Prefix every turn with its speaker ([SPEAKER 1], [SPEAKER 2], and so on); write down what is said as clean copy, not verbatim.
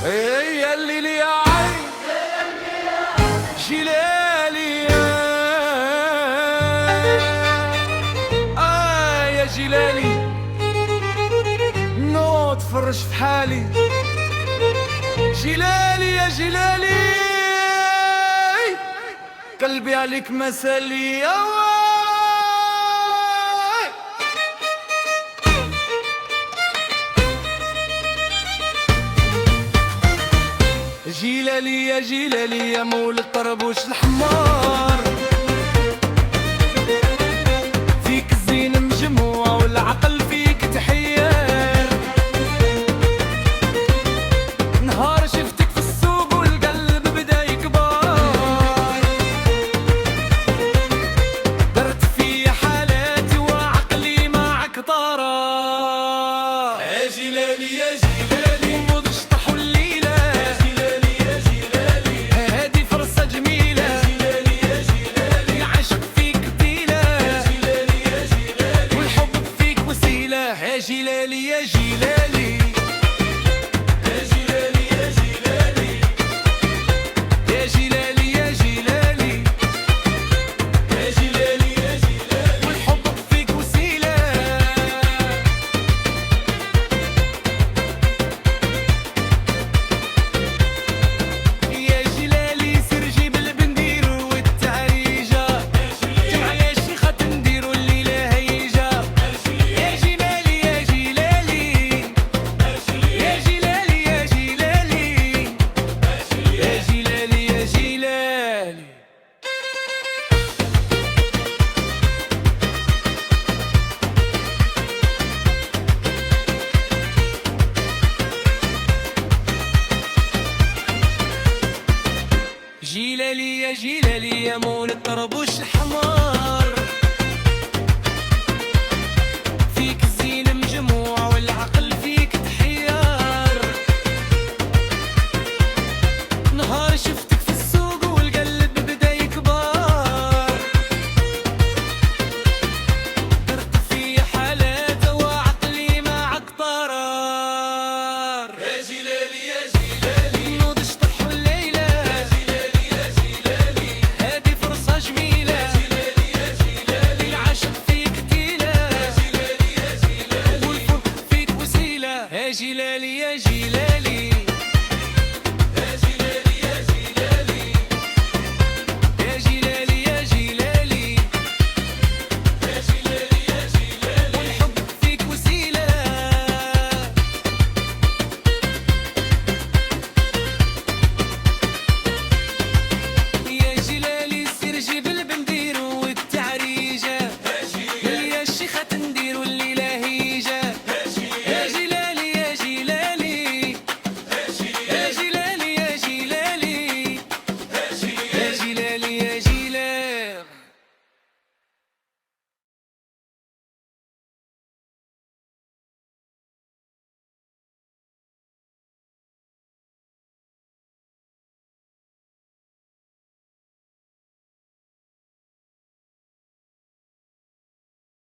[SPEAKER 1] يا الليل يا عين جلالي يا جلالي نوض فرج في حالي جلالي يا جلالي قلبي عليك مسالي يا جلالي يا جلالي يا مول الطربوش الحمار فيك الزين مجموع والعقل فيك تحير نهار شفتك في السوق والقلب بدا يكبر درت في حالاتي وعقلي معك طارا يا جلالي يا جلالي وضشطح الليلة يا جلالي يا جلالي يا جلالي يا جلالي يا جلالي يا جلالي يا جلالي يا جلالي والحب فيك وسيلة يا جلالي سير جيب البندير والتعريجة جمع يا شيخة تنديروا الليلة هيجة يا جلالي يا جلالي يا جلالي يا جلالي جلالي يا جلالي يا مول الطربوش الحمار